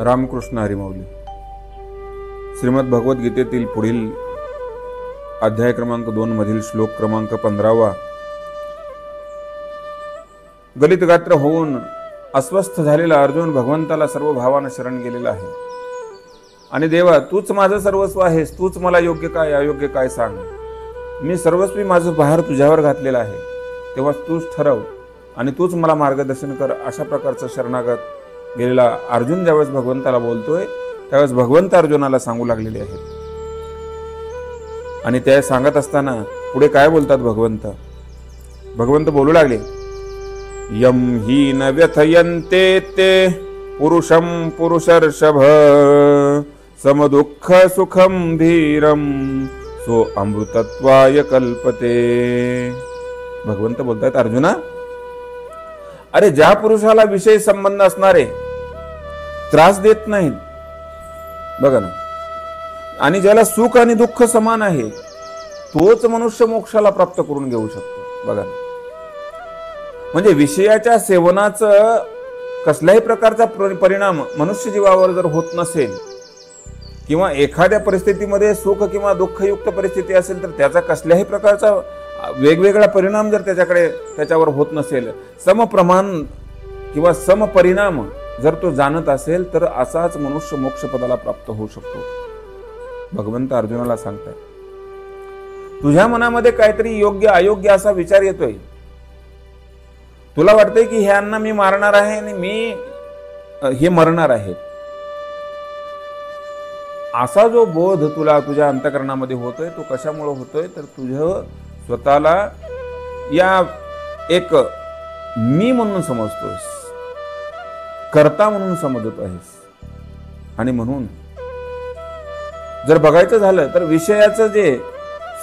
रामकृष्ण हरी माऊली. श्रीमद भगवद्गीतेतील पुढील अध्याय क्रमांक 2 मधील श्लोक क्रमांक 15. गलित गात्र होऊन अस्वस्थ झालेला अर्जुन भगवंताला सर्व भावाने शरण गेलेला आहे. आणि देवा, तूच माझं सर्वस्व आहेस, तूच मला योग्य काय अयोग्य काय सांग. मी सर्वस्वी माझं भार तुझ्यावर घातलेला आहे, तेव्हा तूच ठरव आणि तूच मला मार्गदर्शन कर. अशा प्रकारचं शरणागत गेलेला अर्जुन ज्यावेळेस भगवंताला बोलतोय त्यावेळेस भगवंत अर्जुनाला सांगू लागलेले आहेत. आणि ते सांगत असताना पुढे काय बोलतात भगवंत? भगवंत बोलू लागले, यम ही न व्यथयन्ते ते पुरुषम पुरुषर्षभ समदुःख सुखम धीरम सो अमृतत्वाय कल्पते. भगवंत बोलतात, अर्जुना, अरे ज्या पुरुषाला विषय संबंध असणारे त्रास देत नाहीत, बघा ना, आणि ज्याला सुख आणि दुःख समान आहे, तोच मनुष्य मोक्षाला प्राप्त करून घेऊ शकतो. बघा ना, म्हणजे विषयाच्या सेवनाचं कसल्याही प्रकारचा परिणाम मनुष्य जीवावर जर होत नसेल किंवा एखाद्या परिस्थितीमध्ये सुख किंवा दुःखयुक्त परिस्थिती असेल तर त्याचा कसल्याही प्रकारचा वेगवेगळा परिणाम जर त्याच्यावर होत नसेल, समप्रमाण किंवा समपरिणाम जर तो जाणत असेल तर असाच मनुष्य मोक्षपदाला प्राप्त होऊ शकतो. भगवंत अर्जुनाला सांगतात, तुझ्या मनामध्ये काहीतरी योग्य अयोग्य असा विचार येतोय. तुला वाटतंय की ह्यांना मी मारणार आहे आणि मी हे मरणार आहे. असा जो बोध तुला तुझ्या अंतःकरणामध्ये होतोय तो कशामुळे होतोय तर तुझं स्वतःला या एक मी म्हणून समजतोयस, कर्ता म्हणून समजत आहेस. आणि म्हणून जर बघायचं झालं तर विषयाचं जे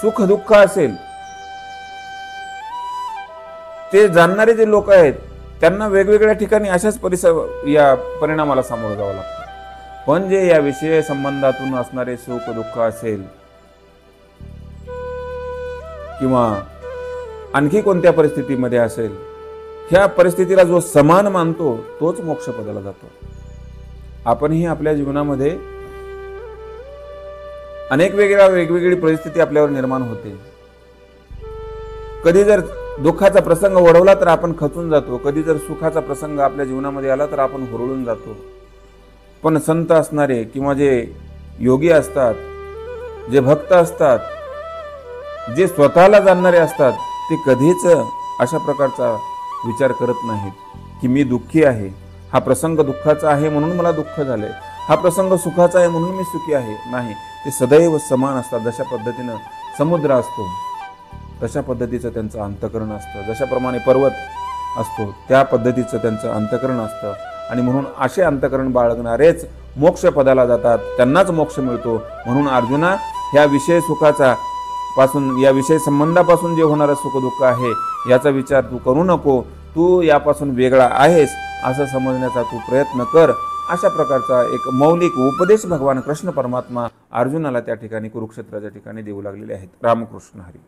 सुख दुःख असेल ते जाणणारे जे लोक आहेत त्यांना वेगवेगळ्या ठिकाणी अशाच या परिणामाला सामोरं जावं लागतं. पण जे या विषय संबंधातून असणारे सुख दुःख असेल किंवा आणखी कोणत्या परिस्थितीमध्ये असेल, ह्या परिस्थितीला जो समान मानतो तोच मोक्षपदाला जातो. आपणही आपल्या जीवनामध्ये अनेक वेगवेगळी परिस्थिती आपल्यावर निर्माण होते. कधी जर दुःखाचा प्रसंग ओढवला तर आपण खचून जातो, कधी जर सुखाचा प्रसंग आपल्या जीवनामध्ये आला तर आपण हुरळून जातो. पण संत असणारे किंवा जे योगी असतात, जे भक्त असतात, जे स्वतःला जाणणारे असतात, ते कधीच अशा प्रकारचा विचार करत नाहीत की मी दुःखी आहे, हा प्रसंग दुःखाचा आहे म्हणून मला दुःख झालंय, हा प्रसंग सुखाचा आहे म्हणून मी सुखी आहे. नाही, ते सदैव समान असतात. जशा पद्धतीनं समुद्र असतो तशा पद्धतीचं त्यांचं अंतःकरण असतं, जशाप्रमाणे पर्वत असतो त्या पद्धतीचं त्यांचं अंतःकरण असतं. आणि म्हणून असे अंतःकरण बाळगणारेच मोक्ष पदाला जातात, त्यांनाच मोक्ष मिळतो. म्हणून अर्जुना, ह्या विषय सुखाचा पासून, या विषय संबंधापासून जे होणारं सुख दुःख आहे याचा विचार तू करू नको. तू यापासून वेगळा आहेस असं समजण्याचा तू प्रयत्न कर. अशा प्रकारचा एक मौलिक उपदेश भगवान कृष्ण परमात्मा अर्जुनाला त्या ठिकाणी कुरुक्षेत्राच्या ठिकाणी देऊ लागलेले आहेत. रामकृष्ण हरी.